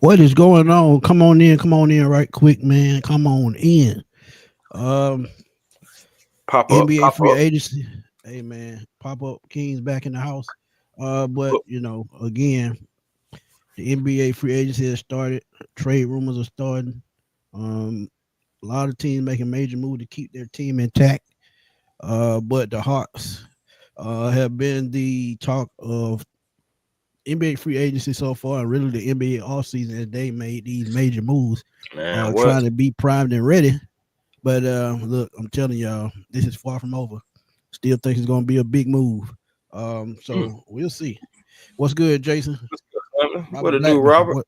What is going on? Come on in right quick, man. Come on in. Um, Pop up, NBA pop free up. agency. Hey man, pop up Kings back in the house. But Look, again, the NBA free agency has started. Trade rumors are starting. Um, a lot of teams making major moves to keep their team intact. But the Hawks have been the talk of NBA free agency so far, and really the NBA offseason as they made these major moves, man, what? trying to be primed and ready. But look, I'm telling y'all, this is far from over. Still think it's gonna be a big move. Mm, So we'll see. What's good, Jason? what's good, family? Bobby What it do, Blackman. Robert?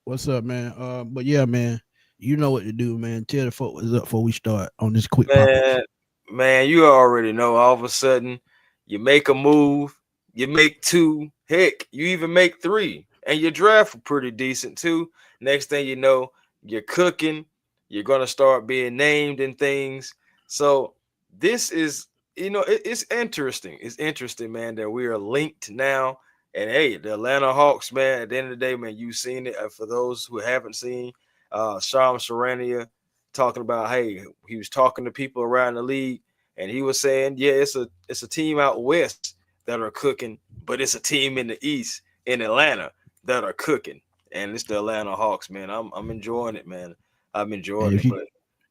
What's up, man? But yeah, man, you know what to do, man. Tell the folk what's up before we start on this quick pop up. Man, man, you already know. All of a sudden, you make a move, you make two, heck, you even make three, and your draft pretty decent too. Next thing you know, you're cooking. You're gonna start being named and things. So this is, it's interesting. It's interesting, man, that we are linked now. And hey, the Atlanta Hawks, man. At the end of the day, man, you've seen it. For those who haven't seen, Sham Charania talking about, hey, he was talking to people around the league, and he was saying, yeah, it's a team out west that are cooking, but it's a team in the east in Atlanta that are cooking, and it's the Atlanta Hawks, man. I'm enjoying it, man. I'm And enjoying it, but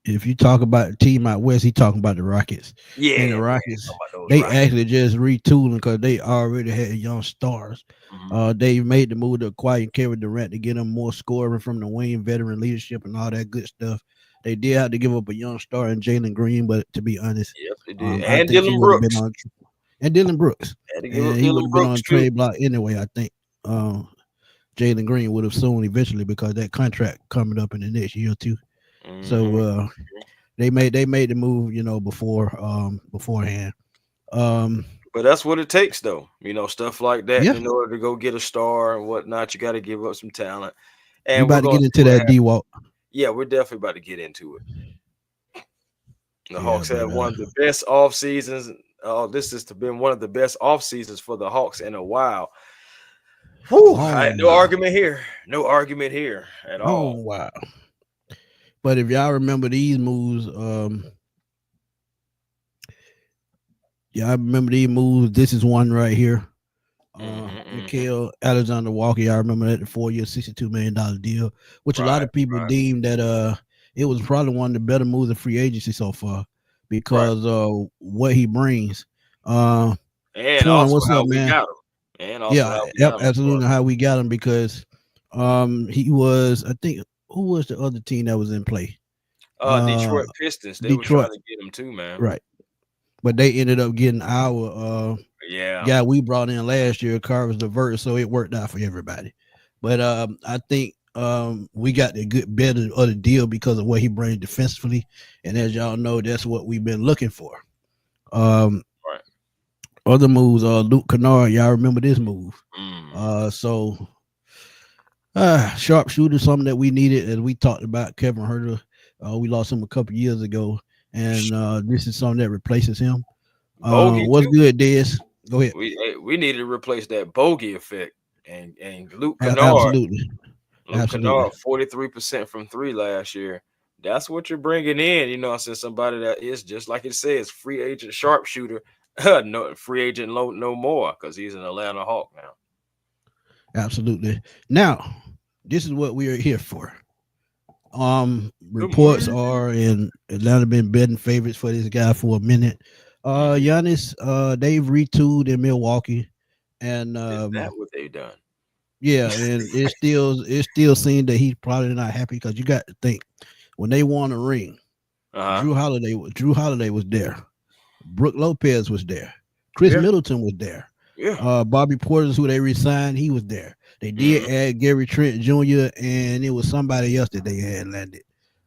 if you talk about the team out west, he talking about the Rockets. And the yeah, man, Rockets, talking about those they Rockets. actually just retooling because they already had young stars. Mhm. They made the move to acquire Kevin Durant to get him more scoring from the wing, veteran leadership, and all that good stuff. They did have to give up a young star in Jalen Green, but to be honest, Yep, they did, I and think he Dylan would have been Brooks on, and Dylan Brooks, had to give and up he would Dylan have been on Brooks the too. trade block anyway. I think Jalen Green would have soon eventually because that contract coming up in the next year or two. So Hmm. they made the move, beforehand. Um, But that's what it takes, though. Stuff like that. yeah, In order to go get a star and whatnot, you got to give up some talent, we and we're about to gonna get see into what that happens. D Walk. Yeah, we're definitely about to get into it. The Yeah, Hawks but have one of the best off seasons. Oh, this has been one of the best off seasons for the Hawks in a while. Whew, long no while, argument here. No argument here at all. long while. But if y'all remember these moves, y'all remember these moves. This is one right here. Hmm. Mikael Alexander Walker. Y'all remember that the 4 year, $62 million deal, which a lot Right, of people right, deemed that it was probably one of the better moves of free agency so far right. because what he brings. Uh, And Twan, also what's how up, we man? got him. And also Yeah, how we yep, got him, of absolutely course. how we got him because he was, I think, who was the other team that was in play? Uh Detroit Pistons, they were trying Detroit, to get him too, man. right. But they ended up getting our Yeah. guy we brought in last year, Carlos Divert, so it worked out for everybody. But I think we got the good better of the deal because of what he brings defensively, and as y'all know, that's what we've been looking for. Um, Right. Other moves, Luke Kennard, y'all remember this move? Mm. So sharpshooter, something that we needed, as we talked about Kevin Herter. We lost him a couple years ago, and this is something that replaces him. Bogey What's too. good, Des? Go ahead. We need to replace that bogey effect. And Luke Kennard, Absolutely, Luke absolutely, Kennard, 43% from three last year. That's what you're bringing in. Since somebody that is just like it says, free agent sharpshooter, no free agent no more because he's an Atlanta Hawk now. absolutely. Now, this is what we are here for. Good Reports morning. are in Atlanta been betting favorites for this guy for a minute. Mhm. Giannis, they've retooled in Milwaukee, and Is that what they've done? yeah, and it's still seen that he's probably not happy because you got to think when they won a ring, Uh huh. Drew Holiday was there, Brooke Lopez was there, Chris Yeah. Middleton was there, Yeah. Bobby Porter's who they resigned, he was there. They did Hmm. add Gary Trent Jr. and it was somebody else that they had landed.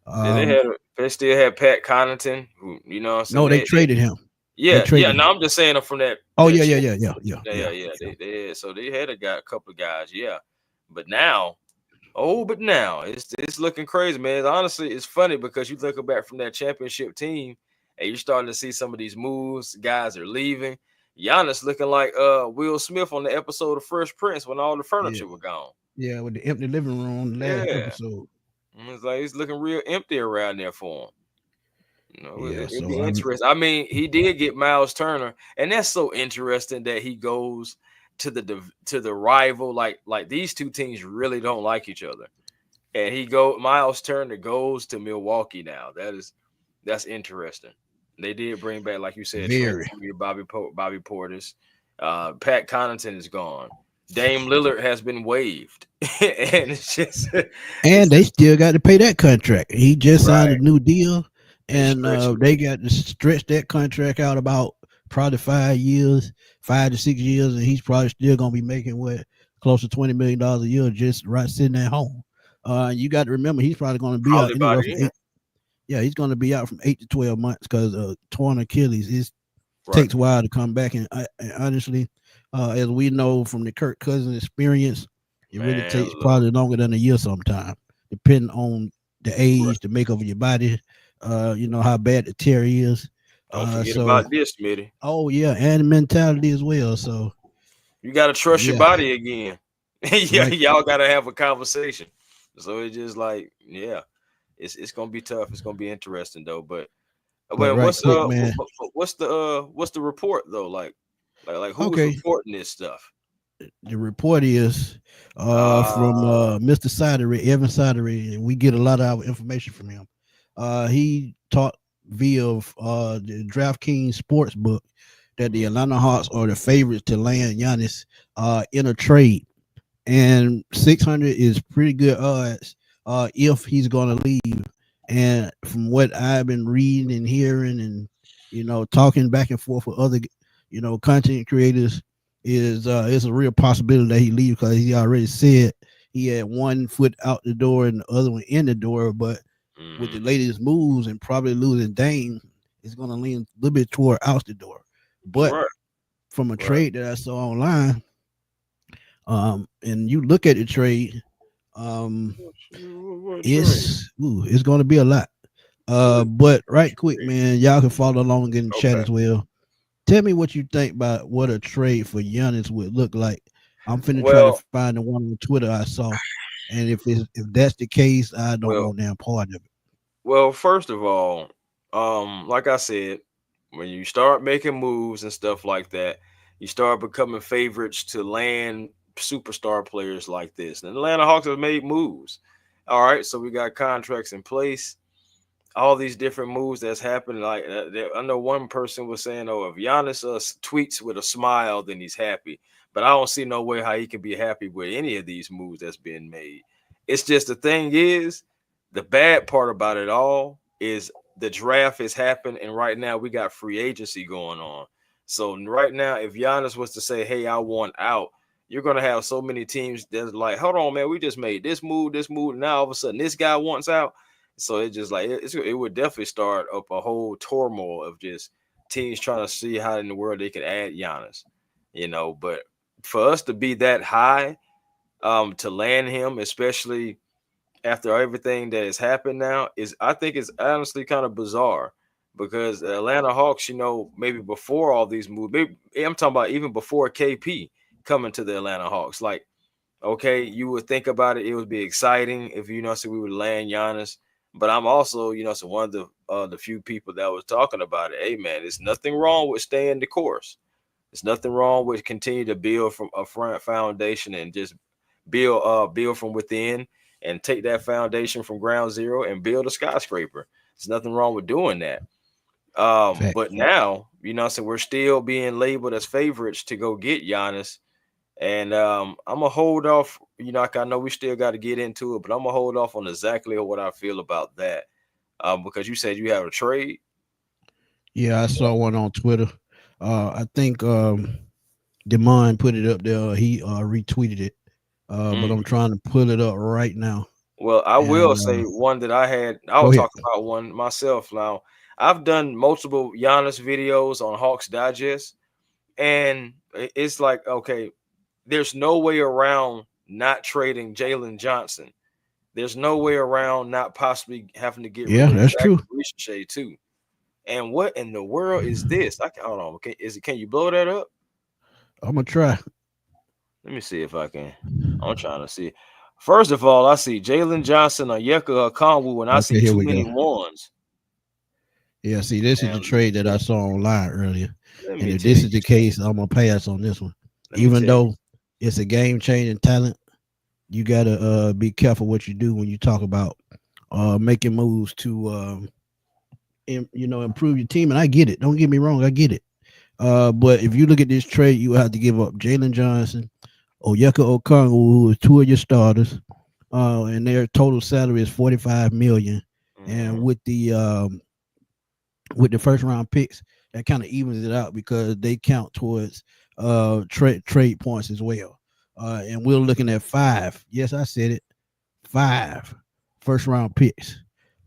Yeah, Um, they still had Pat Connaughton, who what I'm saying. no, they traded him. They Yeah, yeah. traded No, him. I'm just saying from that Oh that yeah, yeah, chip. yeah, yeah, yeah, Yeah, yeah, yeah, yeah. yeah. They had a couple of guys, yeah. But now, but now it's looking crazy, man. Honestly, it's funny because you look back from that championship team, and you're starting to see some of these moves. Guys are leaving. Giannis looking like Will Smith on the episode of Fresh Prince when all the Yeah. furniture was gone. Yeah, with the empty living room last Yeah, episode. it's like it's looking real empty around there for him. Yeah, It'd so be interesting. I mean, he did get Miles Turner, and that's so interesting that he goes to to the rival. Like these two teams really don't like each other, and Miles Turner goes to Milwaukee now. That's interesting. They did bring back, like you said, Trey very. Seager, Bobby Portis. Pat Connaughton is gone. Dame Lillard has been waived, and it's And they just still got to pay that contract. He just signed a right. new deal, They and stretching it. they got to stretch that contract out about probably 5 years, 5 to 6 years, and he's probably still gonna be making what close to $20 million a year just right sitting at home. You got to remember he's probably gonna be out Probably by anywhere the from end. eight. Yeah, he's gonna be out from 8 to 12 months because torn Achilles. It Right. takes a while to come back, and honestly, as we know from the Kirk Cousins experience, it really Man, takes look. probably longer than a year sometimes, depending on the Right. age, the makeup of your body, how bad the tear is. Don't forget So about this, Smitty. oh yeah, and mentality as well. So You gotta trust your yeah, body again. Yeah, right. y'all gotta have a conversation. So it's just like, yeah, it's gonna be tough. It's gonna be interesting though. But But right quick, man. what's the report though? Like who's Okay, reporting this stuff? the report is from Uh Mr. Sidery, Evan Sidery, and we get a lot of our information from him. He taught via the DraftKings sports book that the mhm. Atlanta Hawks are the favorites to land Giannis in a trade, and 600 is pretty good odds if he's going to leave. And from what I've been reading and hearing, and talking back and forth with other content creators, is it's a real possibility that he leaves because he already said he had one foot out the door and the other one in the door. But with the Mhm. latest moves and probably losing Dame, it's going to lean a little bit toward out the door. But Right, from a right. trade that I saw online, and you look at the trade, um, What trade? it's going to be a lot. What But right quick, trade? man, y'all can follow along in the chat Okay. as well. Tell me what you think about what a trade for Giannis would look like. I'm finna try to Well, find the one on Twitter I saw, and if that's the case, I don't well, want that part of it. First of all, like I said, when you start making moves and stuff like that, you start becoming favorites to land superstar players like this. And the Atlanta Hawks have made moves. All right, so we got contracts in place, all these different moves that's happened. Like I know one person was saying, "Oh, if Giannis tweets with a smile, then he's happy." But I don't see no way how he can be happy with any of these moves that's been made. It's just the thing is, the bad part about it all is the draft has happened, and right now we got free agency going on. So right now, if Giannis was to say, "Hey, I want out," you're gonna have so many teams that's like, "Hold on, man, we just made this move, and now all of a sudden this guy wants out." So it just like it would definitely start up a whole turmoil of just teams trying to see how in the world they could add Giannis, But for us to be that high, to land him, especially after everything that has happened now, is I think it's honestly kind of bizarre because the Atlanta Hawks, maybe before all these moves, maybe I'm talking about even before KP coming to the Atlanta Hawks, like okay, you would think about it, it would be exciting if so we would land Giannis. But I'm also, so one of the few people that was talking about it. Hey man, there's nothing wrong with staying the course. There's nothing wrong with continue to build from a front foundation and just build from within and take that foundation from ground zero and build a skyscraper. There's nothing wrong with doing that. But Facts. now, so we're still being labeled as favorites to go get Giannis, and I'm gonna hold off. Like I know we still got to get into it, but I'm gonna hold off on exactly what I feel about that. Because you said you have a trade. Yeah, I saw one on Twitter. I think Demond put it up there. He retweeted it. But Mm. I'm trying to pull it up right now. Well, I will And say one that I had. I'll go ahead. talk about one myself now. I've done multiple Giannis videos on Hawks Digest, and it's like okay, there's no way around not trading Jalen Johnson. There's no way around not possibly having to get Yeah, rid of that's Zach true. Ricochet too. And what in the world is this? Hold on. Can you blow that up? I'm gonna try. Let me see if I can. I'm trying to see. First of all, I see Jalen Johnson or Yeka Okongwu, and I see Okay, here too we many go. ones. Yeah, see, this is the And trade that I saw online earlier. let And me if tell this you is the something. case, I'm gonna pass on this one. Let me Even tell you. though it's a game changing talent, you gotta be careful what you do when you talk about making moves to improve your team. And I get it. Don't get me wrong, I get it. But if you look at this trade, you have to give up Jalen Johnson, Oyeka Okongwu, who is two of your starters, and their total salary is 45 million. And Mhm. with the first round picks, that kind of evens it out because they count towards trade points as well. And we're looking at five. Yes, I said it. Five first round picks.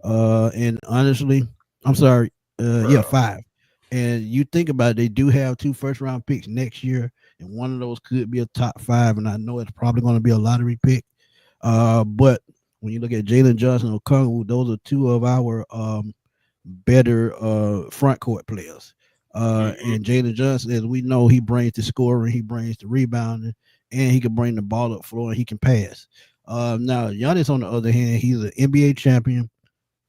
And honestly, I'm sorry. Yeah, Bro. five. And you think about it, they do have two first round picks next year, and one of those could be a top five. And I know it's probably going to be a lottery pick. But when you look at Jalen Johnson or Kung, those are two of our better front court players. Mhm. And Jalen Johnson, as we know, he brings the scoring, he brings the rebounding, and he can bring the ball up floor and he can pass. Now, Giannis, on the other hand, he's an NBA champion,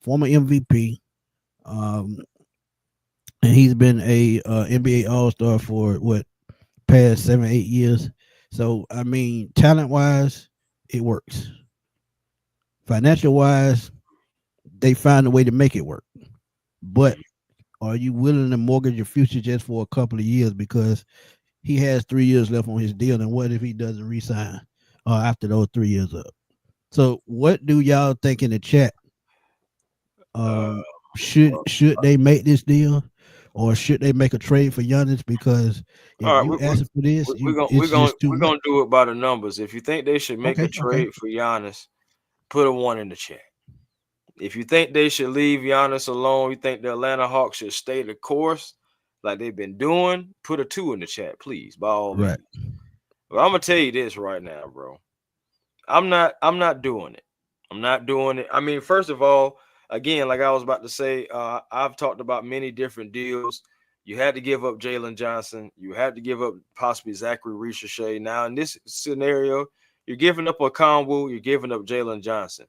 former MVP, um, and he's been a NBA All Star for what past 7 8 years. So I mean, talent wise, it works. Financial wise, they find a way to make it work. But Mhm. are you willing to mortgage your future just for a couple of years because he has 3 years left on his deal? And what if he doesn't resign after those 3 years up? So, what do y'all think in the chat? Uh, Um, should they make this deal, or should they make a trade for Giannis? Because if all right, you asking for this, we're it's gonna just too we're much. gonna do it by the numbers. If you think they should make a Okay, okay, trade for Giannis, put a one in the chat. If you think they should leave Giannis alone, you think the Atlanta Hawks should stay the course like they've been doing, put a two in the chat, please, by all right, means. But I'm gonna tell you this right now, bro. I'm not doing it. I'm not doing it. I mean, first of all, again, like I was about to say, I've talked about many different deals. You had to give up Jalen Johnson. You had to give up possibly Zachary Ricochet. Now, in this scenario, you're giving up a Conwu, you're giving up Jalen Johnson.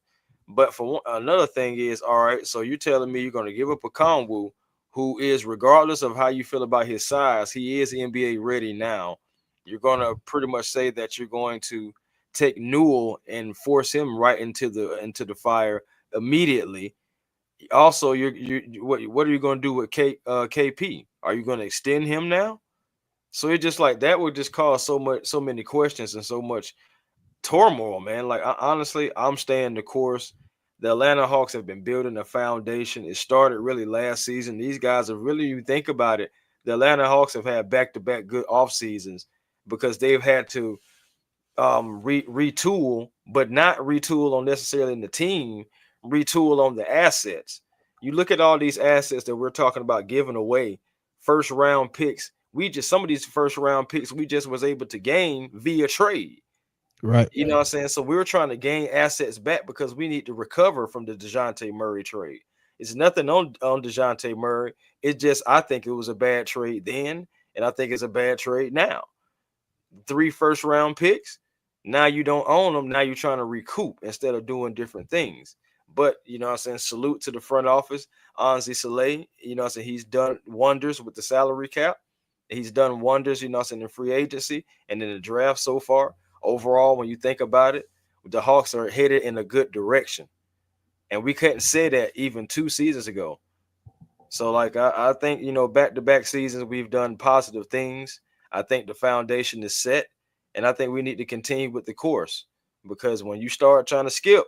But for another thing is, all right, so you're telling me you're going to give up a Conwu who is, regardless of how you feel about his size, he is NBA ready now. You're going to pretty much say that you're going to take Newell and force him right into the fire immediately. Also, what are you going to do with KP? Are you going to extend him now? So it just like that would just cause so many questions and so much turmoil, man. Like honestly, I'm staying the course. The Atlanta Hawks have been building a foundation. It started really last season. These guys have really, you think about it, the Atlanta Hawks have had back to back good off seasons because they've had to retool, but not retool on necessarily in the team, retool on the assets. You look at all these assets that we're talking about giving away, first round picks. We just some of these first round picks we just was able to gain via trade. right, You know what I'm saying? So we were trying to gain assets back because we need to recover from the DeJounte Murray trade. It's nothing on DeJounte Murray. It's just I think it was a bad trade then, and I think it's a bad trade now. Three first round picks. Now you don't own them. Now you're trying to recoup instead of doing different things. But you know what I'm saying? Salute to the front office, Anzi Saleh. You know what I'm saying? He's done wonders with the salary cap. He's done wonders, you know what I'm saying, in free agency and in the draft so far. Overall, when you think about it, the Hawks are headed in a good direction. And we couldn't say that even 2 seasons ago. So like I think back to back seasons we've done positive things. I think the foundation is set, and I think we need to continue with the course because when you start trying to skip,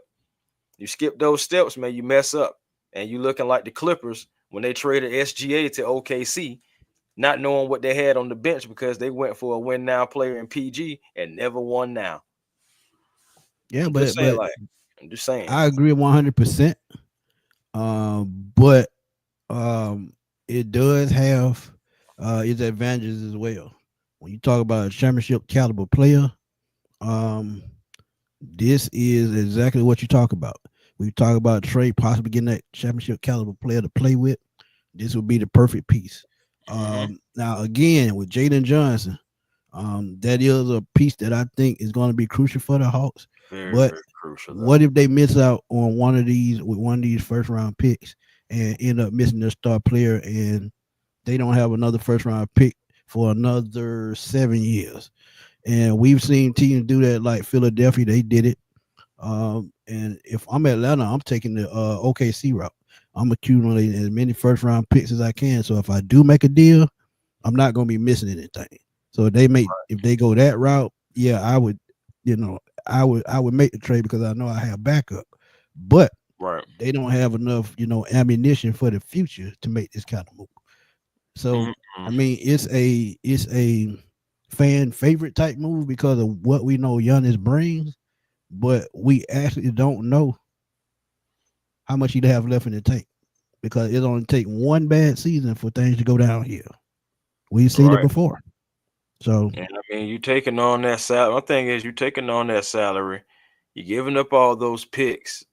you skip those steps, man, you mess up, and you looking like the Clippers when they traded SGA to OKC, not knowing what they had on the bench because they went for a win now player in PG and never won now. yeah, I'm just saying, but like I'm just saying. I agree 100%. But um, it does have its advantages as well. When you talk about a championship caliber player, um, this is exactly what you talk about. We talk about trade possibly getting that championship caliber player to play with. This would be the perfect piece. Mm-hmm. Now again with Jaden Johnson, That is a piece that I think is going to be crucial for the Hawks. Very, But very crucial though. what if they miss out on one of these with one of these first round picks and end up missing their star player and they don't have another first round pick for another 7 years? And we've seen teams do that, like Philadelphia. They did it. And if I'm Atlanta, I'm taking the OKC route. I'm accumulating as many first round picks as I can. So if I do make a deal, I'm not going to be missing anything. So if they go that route, yeah, I would, you know, I would make the trade because I know I have backup. But Right. they don't have enough, ammunition for the future to make this kind of move. So I Mm-mm. mean, it's a fan favorite type move because of what we know Giannis brings, but we actually don't know how much he'd have left in the tank because it only take one bad season for things to go downhill. We've seen it Right. before. So And I mean, you taking on that salary. One thing is, you taking on that salary. You're giving up all those picks.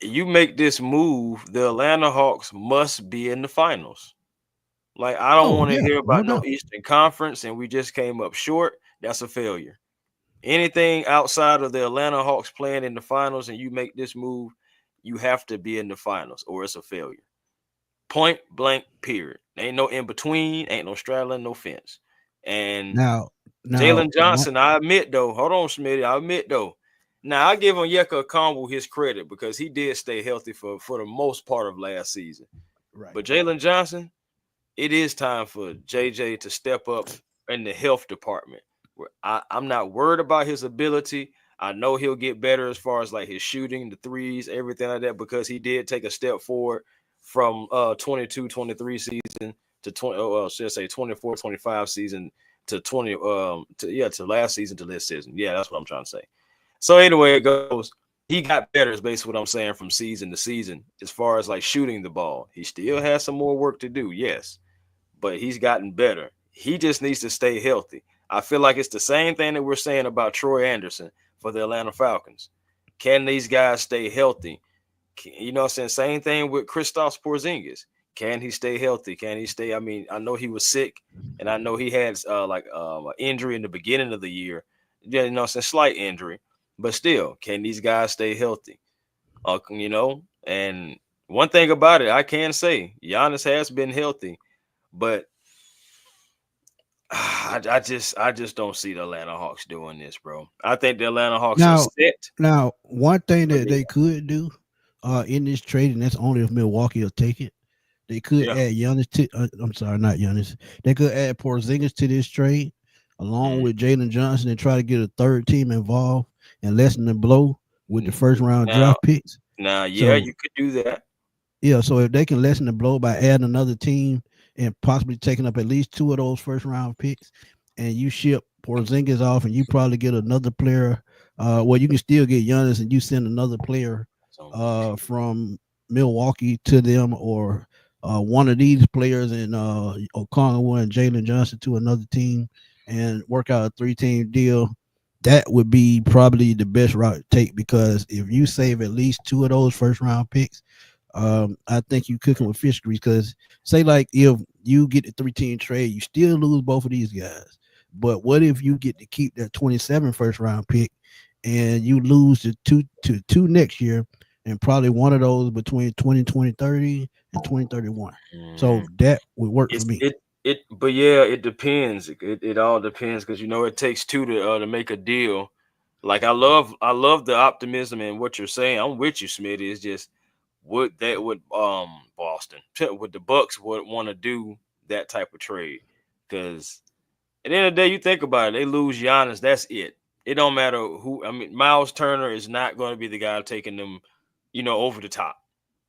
You make this move, the Atlanta Hawks must be in the finals. Like, I don't oh want to yeah, hear no about no doubt. Eastern Conference and we just came up short. That's a failure. Anything outside of the Atlanta Hawks playing in the finals and you make this move, you have to be in the finals or it's a failure. Point blank, period. Ain't no in between, ain't no straddling, no fence. And Now now Jalen one Johnson, I admit though, hold on, Smitty, I admit though. Now I give him Yeka Okongwu his credit because he did stay healthy for the most part of last season. right. But Jalen Johnson, it is time for JJ to step up in the health department. I'm not worried about his ability. I know he'll get better as far as like his shooting, the threes, everything like that, because he did take a step forward from 22-23 season to 20, should I say 24-25 season to 20 to last season to this season. Yeah, that's what I'm trying to say. So anyway, it goes. He got better is basically what I'm saying from season to season as far as like shooting the ball. He still has some more work to do, yes, but he's gotten better. He just needs to stay healthy. I feel like it's the same thing that we're saying about Troy Anderson for the Atlanta Falcons. Can these guys stay healthy? You know what I'm saying? Same thing with Kristaps Porzingis. Can he stay healthy? Can he stay? I mean, I know he was sick, and I know he had an injury in the beginning of the year. Yeah, you know, it's a slight injury, but still, can these guys stay healthy? And one thing about it, I can say Giannis has been healthy, but I just don't see the Atlanta Hawks doing this, bro. I think the Atlanta Hawks are Now set. now one thing But that they could do in this trade, and that's only if Milwaukee will take it. They could yeah, add Giannis to. I'm sorry, not Giannis. They could add Porzingis to this trade, along mm, with Jalen Johnson, and try to get a third team involved and lessen the blow with the first round now, draft picks. yeah, So you could do that. yeah, so if they can lessen the blow by adding another team and possibly taking up at least two of those first round picks, and you ship Porzingis off, and you probably get another player. Well, you can still get Giannis, and you send another player So, from Milwaukee to them, or one of these players in Okongwu and Jalen Johnson to another team, and work out a three-team deal. That would be probably the best route to take because if you save at least two of those first round picks, I think you cooking with fish grease because say like if you get the three-team trade, you still lose both of these guys. But what if you get to keep that 27 first round pick and you lose the two next year and probably one of those between 2030 and 2031. So mm, that would work for it's me. but yeah, it depends. It all depends because it takes two to make a deal. Like I love the optimism and what you're saying. I'm with you, Smitty. It's just would Boston would the Bucks would want to do that type of trade because at the end of the day, you think about it, they lose Giannis, that's it. It don't matter who. I mean, Miles Turner is not going to be the guy taking them, over the top.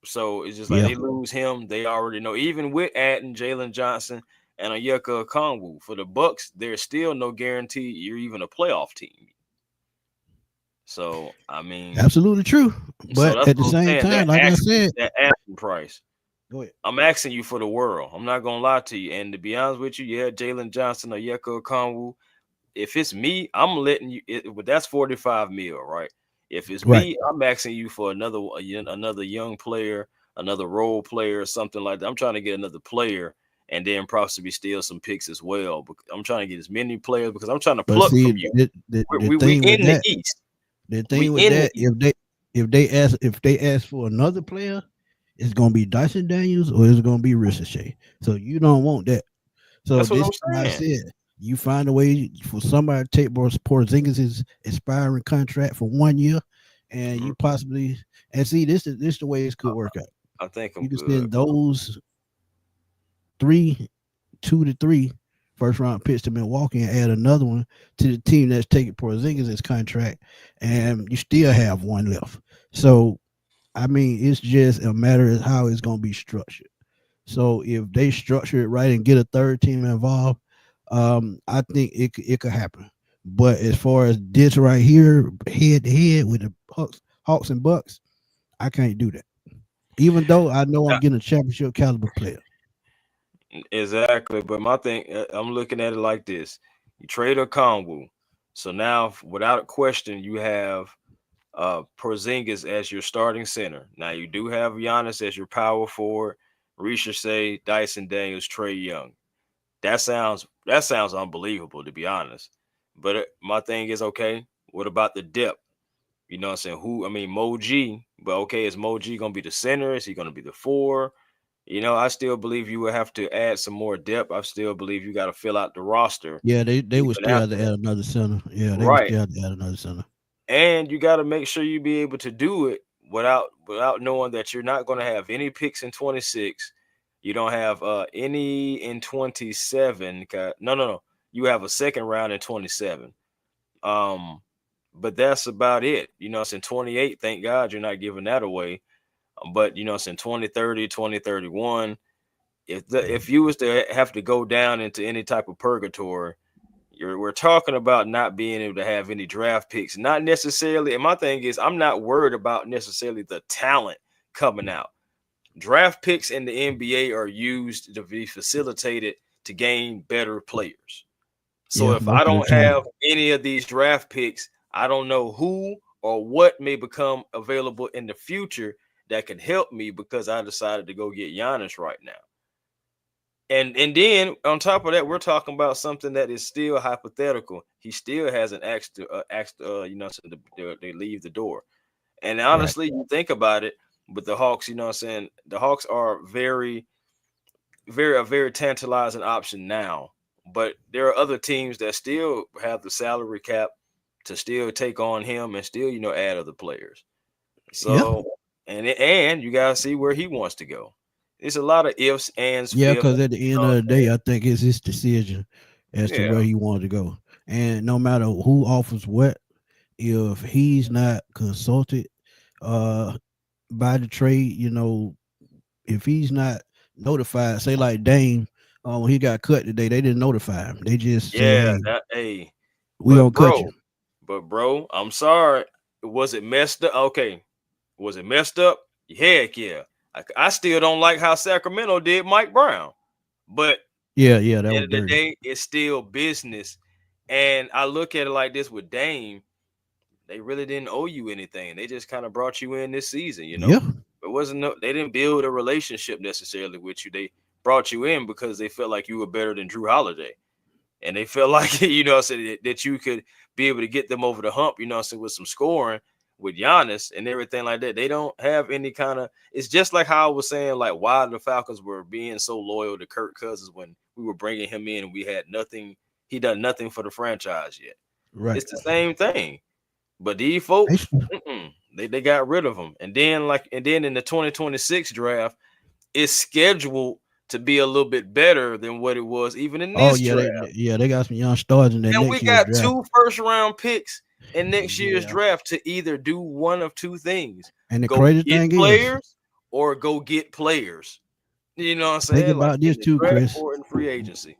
So it's just like Yeah, they lose him. They already know. Even with adding Jalen Johnson and Onyeka Okongwu for the Bucks, there's still no guarantee you're even a playoff team. So I mean, absolutely true. so But that's at the what I'm same saying. time, That like I asking said, that asking price. go ahead. I'm asking you for the world. I'm not gonna lie to you. And to be honest with you, yeah, Jalen Johnson or Yeko Konwu. If it's me, I'm letting you. But that's 45 mil, right? If it's Right. me, I'm asking you for another young player, another role player, something like that. I'm trying to get another player and then possibly steal some picks as well. But I'm trying to get as many players because I'm trying to But pluck see, from you. the We thing with in the that, East. the We thing with in the that, East. if they ask for another player, it's gonna be Dyson Daniels or it's gonna be Ricochet. So you don't want that. So That's what this I'm is why I saying. said you find a way for somebody to take Porzingis' expiring contract for 1 year, and Mm, you possibly and see this the way it could work out. I think I'm You can good. send those three, 2 to 3 first round picks to Milwaukee and add another one to the team that's taking Porzingis' contract, and you still have one left. So I mean, it's just a matter of how it's going to be structured. So if they structure it right and get a third team involved, I think it could happen. But as far as this right here, head to head with the Hawks and Bucks, I can't do that. Even though I know I'm getting a championship caliber player. Exactly, but my thing, I'm looking at it like this: you trade a Kongwu, so now without a question, you have Porzingis as your starting center. Now you do have Giannis as your power forward, Ricochet, Dyson Daniels, Trey Young. That sounds unbelievable, to be honest. But my thing is, okay, what about the depth? You know what I'm saying? I mean, Moji, but okay, is Moji gonna be the center? Is he gonna be the four? I still believe you would have to add some more depth. I still believe you got to fill out the roster Yeah, they would even still have after to that. add another center. Yeah, they would Right. still have to add another center. And you got to make sure you be able to do it without knowing that you're not going to have any picks in 26. You don't have any in 27. No, no, no. You have a second round in 27. Um, but that's about it. It's in 28. Thank God you're not giving that away. But it's in 2030, 2031. If you was to have to go down into any type of purgatory, we're talking about not being able to have any draft picks. Not necessarily. And my thing is, I'm not worried about necessarily the talent coming out. Draft picks in the NBA are used to be facilitated to gain better players. So Yeah, if I most of the don't have time. any of these draft picks, I don't know who or what may become available in the future that can help me because I decided to go get Giannis right now. And then on top of that, we're talking about something that is still hypothetical. He still hasn't asked they leave the door. And Right. honestly, you think about it with the Hawks, you know what I'm saying? The Hawks are a very tantalizing option now. But there are other teams that still have the salary cap to still take on him and still, add other players. Yeah. So and you gotta see where he wants to go. It's a lot of ifs, ands, Yeah, fifths. because at the You end know of what the I'm saying? day, I think it's his decision as to Yeah, where he wanted to go. And no matter who offers what, if he's not consulted uh by the trade, if he's not notified, say like Dame, when he got cut today, they didn't notify him. They just said, yeah. "Hey, That hey, we but gonna cut you." bro, I'm sorry. Was it messed up? Okay, was it messed up? Heck yeah. I still don't like how Sacramento did Mike Brown, but Yeah, yeah, that end was of the dirty. day, it's still business. And I look at it like this with Dame. They really didn't owe you anything. They just kind of brought you in this season. Yeah, It wasn't they didn't build a relationship necessarily with you. They brought you in because they felt like you were better than Drew Holiday. And they felt like, that you could be able to get them over the hump, with some scoring with Giannis and everything like that. They don't have any kind of it's just like how I was saying, like why the Falcons were being so loyal to Kirk Cousins when we were bringing him in and we had nothing, he done nothing for the franchise yet. right. It's the same thing. But these They folks, should- they got rid of them. And then in the 2026 draft, it's scheduled to be a little bit better than what it was even in Oh this yeah, draft. they got some young stars in that And we next year's got draft. two first round picks in next year's Yeah, draft to either do one of two things: and the go crazy get thing is, players or go get players. You know what I'm think saying? Like about in this the too, draft Chris. or in free agency.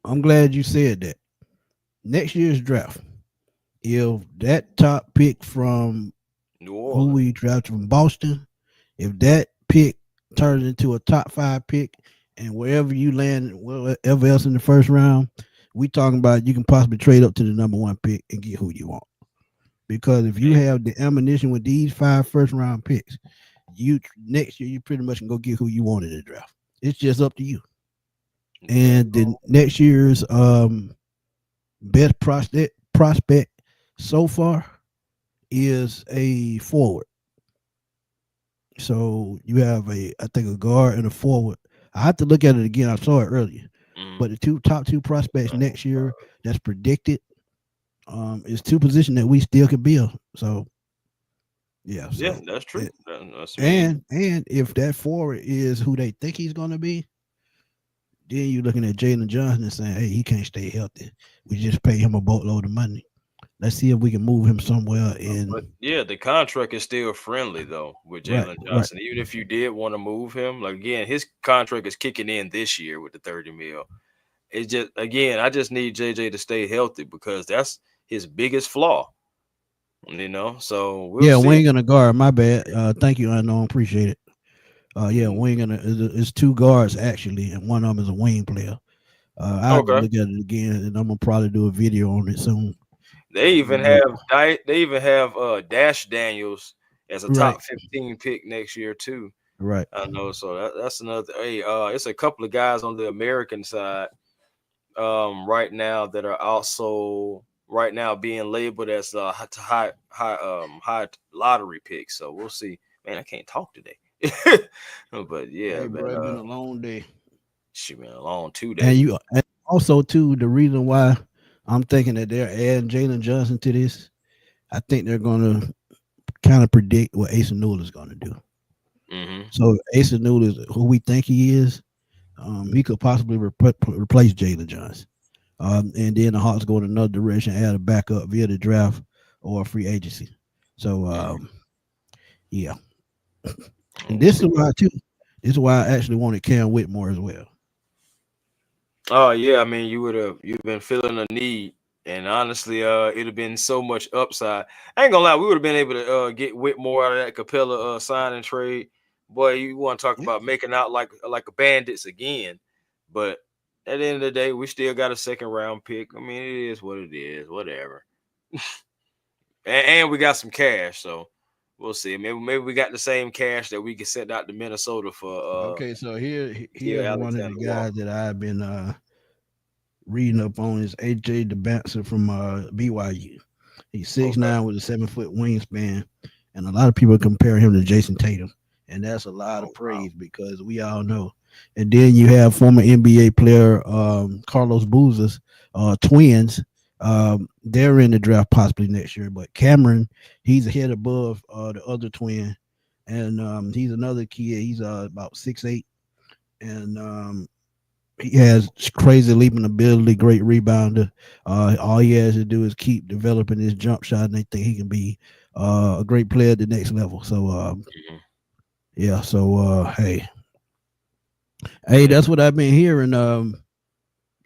I'm glad you said that. Next year's draft, if that top pick from New who Orleans. we drafted from Boston, if that pick turns into a top 5 pick, and wherever you land, whatever else in the first round, we talking about you can possibly trade up to the number 1 pick and get who you want. Because if you Hey, have the ammunition with these 5 first round picks, you next year you pretty much can go get who you want in the draft. It's just up to you. Damn. And the next year's best prospect so far is a forward. So you have I think a guard and a forward. I have to look at it again. I saw it earlier, Mm-hmm. but the top two prospects next year that's predicted is two positions that we still could build. So yeah, Yeah, so that's true. it, That's me. and if that forward is who they think he's going to be, then you're looking at Jalen Johnson and saying, hey, he can't stay healthy. We just pay him a boatload of money. Let's see if we can move him somewhere But in yeah, the contract is still friendly though with right, Jalen right. Johnson. Even if you did want to move him, like again, his contract is kicking in this year with the 30 mil. It's just again, I just need JJ to stay healthy because that's his biggest flaw. So we'll Yeah, see. wing and a guard. My bad. Thank you, unknown. Appreciate it. Yeah, Mm, wing and it's two guards actually, and one of them is a wing player. I have to okay. look at it again, and I'm gonna probably do a video on it soon. They But even yeah, have Dash Daniels as a right, top 15 pick next year too. right. I know, so that's another. Hey, it's a couple of guys on the American side right now that are also right now being labeled as high lottery picks. So we'll see. Man, I can't talk today. But yeah, Hey, man, bro, it's been a long day. she been along And today. you and also too the reason why I'm thinking that they're adding Jalen Johnson to this, I think they're gonna kind of predict what Asa Newell is gonna do. Mm-hmm. So Asa Newell is who we think he is. He could possibly replace Jalen Johnson. And then the Hawks go in another direction, add a backup via the draft or free agency. So Mm-hmm. yeah, and We'll this is see. why too. This is why I actually wanted Cam Whitmore as well. Oh yeah, I mean you've been feeling a need, and honestly, it'd have been so much upside. I ain't gonna lie, we would have been able to get Whitmore out of that Capella sign and trade. Boy, you want to talk Yeah, about making out like a bandits again, but at the end of the day, we still got a second round pick. I mean, it is what it is, whatever. And we got some cash, so we'll see. Maybe we got the same cash that we can send out to Minnesota for okay, so Theo here's one of Alexander the Walker. guys that I've been reading up on is AJ DeBancer from BYU. He's six Okay. nine with a 7 foot wingspan, and a lot of people compare him to Jason Tatum, and that's a lot Oh of wow. praise because we all know. And then you have former NBA player Carlos Bouzas, twins. They're in the draft possibly next year, but Cameron, he's a head above the other twin, and he's another kid. He's about 6'8", and he has crazy leaping ability, great rebounder. All he has to do is keep developing his jump shot, and they think he can be a great player at the next level. So Mhm. yeah, so hey, Yeah, that's what I've been hearing.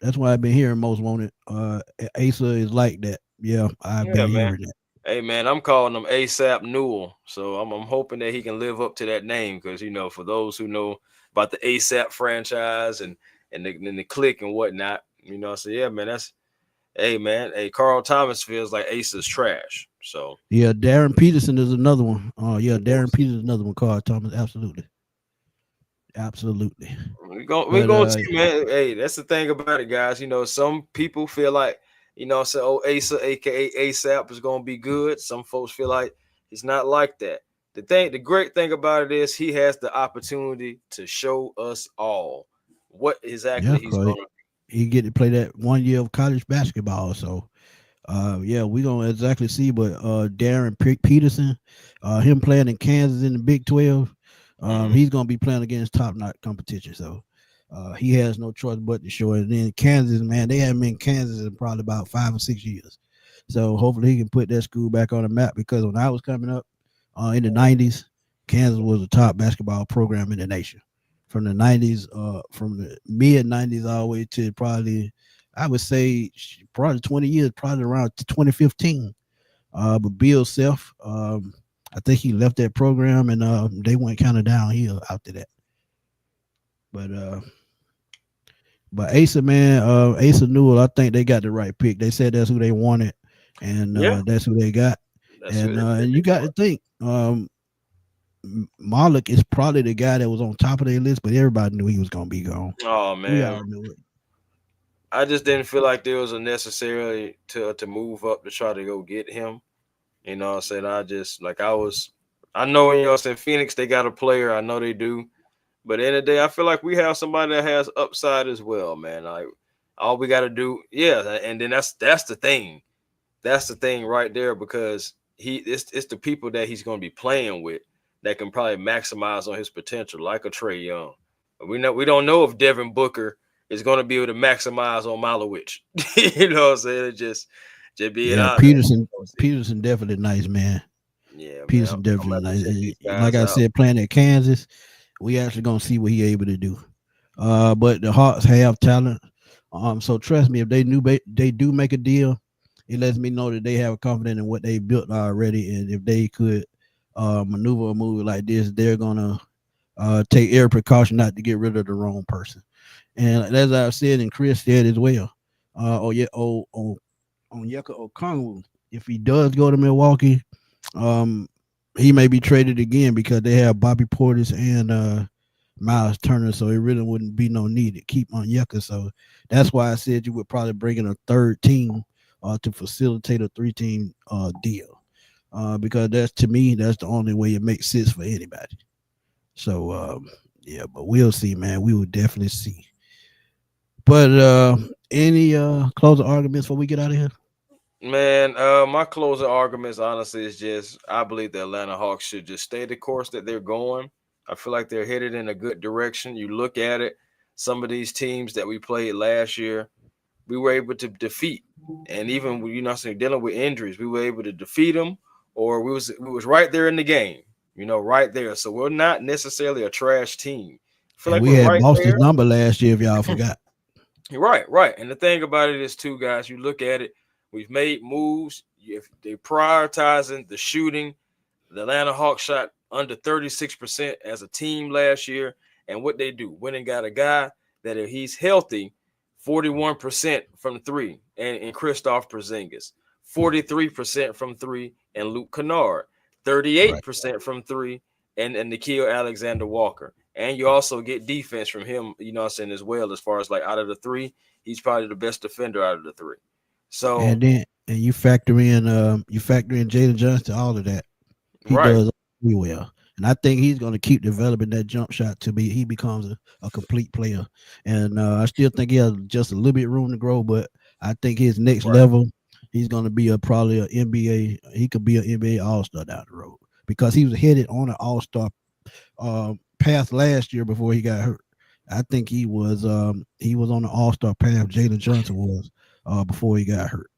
That's why I've been hearing most wanted. Asa is like that. Yeah, I've yeah, been man. hearing that. Hey man, I'm calling him ASAP Newell. So I'm hoping that he can live up to that name because for those who know about the ASAP franchise and the click and whatnot, so yeah, man, that's hey man, hey Carl Thomas feels like Asa's trash. So Yeah, Darren Peterson is another one. Yeah, we'll Darren Peterson is another one. Carl Thomas, absolutely, absolutely. we But gonna see, man. Hey, that's the thing about it, guys. Some people feel like, say, oh, Asa, aka ASAP, is gonna be good. Some folks feel like it's not like that. The great thing about it is he has the opportunity to show us all what yeah, exactly he's cause gonna he get to play that 1 year of college basketball. So yeah, we gonna exactly see. But Darren Peterson, him playing in Kansas in the Big 12, be. Hmm. he's gonna be playing against top notch competition. So he has no choice but to show it. And then Kansas, man, they haven't been in Kansas in probably about 5 or 6 years. So hopefully he can put that school back on the map because when I was coming up in the '90s, Kansas was the top basketball program in the nation. From the '90s, from the mid '90s all the way to probably I would say probably 20 years, probably around 2015. But Bill Self, I think he left that program and they went kind of downhill after that. But Asa man, Asa Newell, I think they got the right pick. They said that's who they wanted, and Yeah, that's who they got. that's what that's And what you they got to want. think, Malik is probably the guy that was on top of their list, but everybody knew he was gonna be gone. Oh We man, all knew it. I just didn't feel like there was a necessarily to move up to try to go get him. You know what I'm saying? I just like I know, you know what I'm saying, Phoenix, they got a player, I know they do. But in the day, I feel like we have somebody that has upside as well, man. Like all we gotta do, yeah, and then that's the thing. That's the thing right there because it's the people that he's gonna be playing with that can probably maximize on his potential, like a Trey Young. We don't know if Devin Booker is gonna be able to maximize on Malowich. You know what I'm saying? It just being Yeah, honest. Peterson definitely nice, man. Yeah, man. Peterson I'm definitely about to nice. check these Like guys I out. said, playing at Kansas, we actually gonna see what he able to do. But the Hawks have talent. So trust me, if they do make a deal, it lets me know that they have confidence in what they built already, and if they could maneuver a move like this, they're gonna take every precaution not to get rid of the wrong person. And as I've said, and Chris said as well, oh yeah, on Yucca Okongwu, if he does go to Milwaukee, um, he may be traded again because they have Bobby Portis and Miles Turner, so it really wouldn't be no need to keep on Yucca. So that's why I said you would probably bring in a third team to facilitate a three-team deal. Because that's to me, that's the only way it makes sense for anybody. So yeah, but we'll see, man. We will definitely see. But any closing arguments before we get out of here? Man, my closing arguments honestly is just I believe the Atlanta Hawks should just stay the course that they're going. I feel like they're headed in a good direction. You look at it, some of these teams that we played last year, we were able to defeat, and even you know, saying dealing with injuries, we were able to defeat them, or we was right there in the game, you know, right there. So we're not necessarily a trash team. I feel And like we we're had right Boston's there. number last year, if y'all forgot. Right, right. And the thing about it is, too, guys, you look at it, we've made moves. If they're prioritizing the shooting, the Atlanta Hawks shot under 36% as a team last year. And what they do, went and got a guy that if he's healthy, 41% from three, and Christoph Porzingis, 43% from three, and Luke Kennard, Right. 38% from three, and Nikhil Alexander Walker. And you also get defense from him, you know what I'm saying, as well, as far as like out of the three, he's probably the best defender out of the three. So, And you factor in Jalen Johnson, all of that. He right, does really well. And I think he's going to keep developing that jump shot to be he becomes a complete player. And I still think he has just a little bit room to grow, but I think his next right, level, he's going to be a probably an NBA. He could be an NBA All Star down the road because he was headed on an All Star path last year before he got hurt. I think he was on the All Star path. Jalen Johnson was before he got hurt.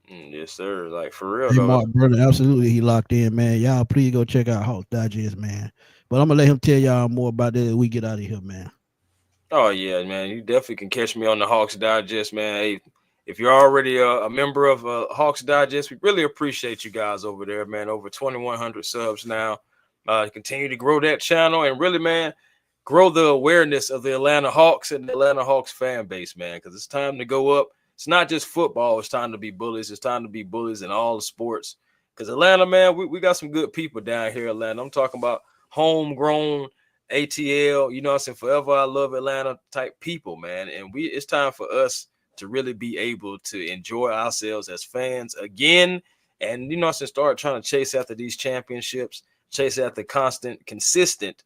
Yes, sir. Like for real Hey, though. Mark brother, absolutely, he locked in, man. Y'all, please go check out Hawks Digest, man. But I'm gonna let him tell y'all more about that as we get out of here, man. Oh yeah, man. You definitely can catch me on the Hawks Digest, man. Hey, if you're already a member of Hawks Digest, we really appreciate you guys over there, man. Over 2,100 subs now. Continue to grow that channel and really, man, grow the awareness of the Atlanta Hawks and the Atlanta Hawks fan base, man. Because it's time to go up. It's not just football. It's time to be bullies. It's time to be bullies in all the sports. Because Atlanta, man, we got some good people down here, Atlanta. I'm talking about homegrown ATL, you know what I'm saying? Forever I love Atlanta type people, man. And it's time for us to really be able to enjoy ourselves as fans again. And you know what I'm saying, start trying to chase after these championships, chase after constant, consistent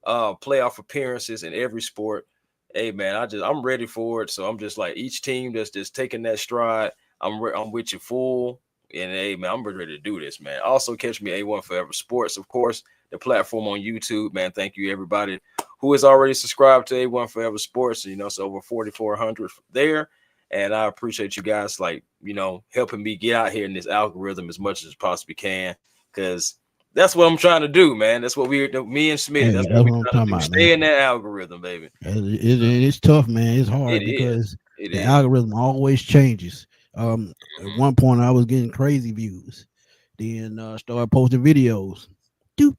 playoff appearances in every sport. Hey man, I'm ready for it. So I'm just like each team that's just taking that stride. I'm with you full. And hey man, I'm ready to do this, man. Also catch me A1 Forever Sports, of course, the platform on YouTube, man. Thank you everybody who is already subscribed to A1 Forever Sports. You know, it's over 4,400 there. And I appreciate you guys like, you know, helping me get out here in this algorithm as much as possibly can. Cause that's what I'm trying to do, man. That's what me and Smitty, Hey, that's what that's we're what I'm trying to talking do. about, Stay man. in that algorithm, baby. It's tough, man. It's It hard is. because It the is. algorithm always changes. At Mhm. one point, I was getting crazy views. Then started posting videos. Do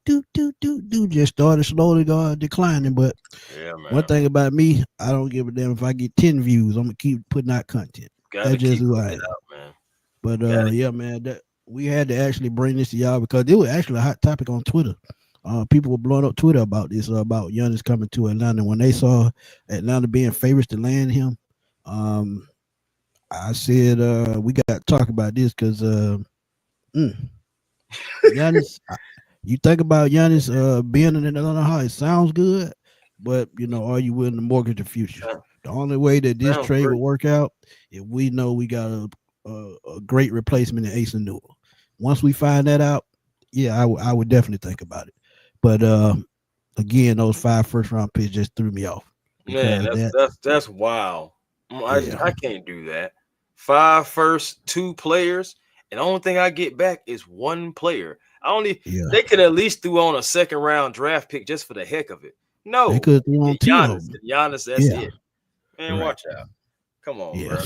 just started slowly declining. But Yeah, one man. thing about me, I don't give a damn if I get 10 views. I'm gonna keep putting out content. Gotta That's just keep who I putting it am. out, man. But Gotta yeah, man, that we had to actually bring this to y'all because it was actually a hot topic on Twitter. People were blowing up Twitter about this, about Giannis coming to Atlanta. When they saw Atlanta being favorites to land him, Um, I said we got to talk about this because mm, Giannis. You think about Giannis being in Atlanta High, it sounds good, but are you willing to mortgage the future? Sound- The only way that this Sounds trade great. will work out if we know we got a great replacement in Ace and Newell. Once we find that out, yeah, I would definitely think about it. But again, those 5 first round picks just threw me off Man, because that, that's wild. yeah, I can't do that. Five first, two players, and the only thing I get back is one player. I only yeah, They could at least do on a second round draft pick just for the heck of it. they No, could you throw on get 10 of Giannis, them. and Giannis, that's Yeah, it. Man, right. watch out. Come on, Yeah. bro.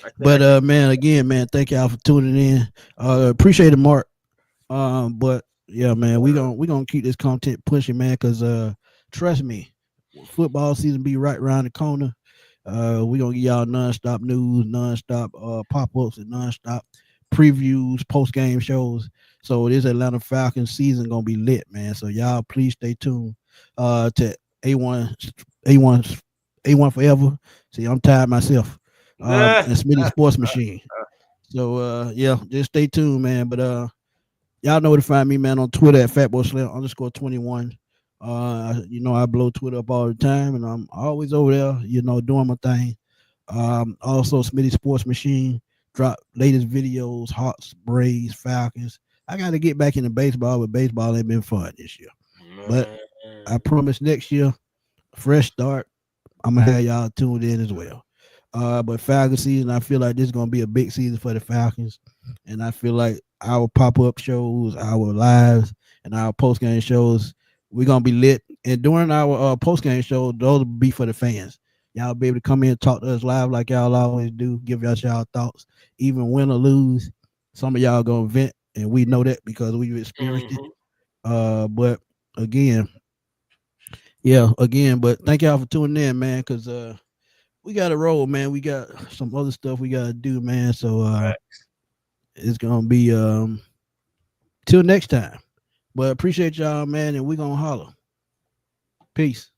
I But can't. man, again, man, thank y'all for tuning in. Appreciate it, Mark. But yeah, man, we gonna keep this content pushing, man, because trust me, football season be right around the corner. We gonna give y'all nonstop news, nonstop pop ups, and nonstop previews, post game shows. So this Atlanta Falcons season gonna be lit, man. So y'all please stay tuned to A1 A1 A1 forever. See, I'm tired myself. Nah. And Smitty Sports Machine. So yeah, just stay tuned, man. But y'all know where to find me, man, on Twitter at fatboyslam_21. I blow Twitter up all the time, and I'm always over there, doing my thing. Also, Smitty Sports Machine drop latest videos, Hawks, Braves, Falcons. I got to get back into baseball, but baseball ain't been fun this year. But Man. I promise next year, fresh start. I'm gonna have y'all tuned in as well. But Falcon season, I feel like this is gonna be a big season for the Falcons, and I feel like our pop up shows, our lives, and our post game shows, we're gonna be lit. And during our post game show, those will be for the fans. Y'all be able to come in and talk to us live like y'all always do. Give us y'all thoughts, even win or lose. Some of y'all gonna vent, and we know that because we've experienced it. Mhm. But again, yeah, again, but thank y'all for tuning in, man, because we got to roll, man. We got some other stuff we got to do, man. So it's gonna be till next time. But appreciate y'all, man, and we gonna holler. Peace.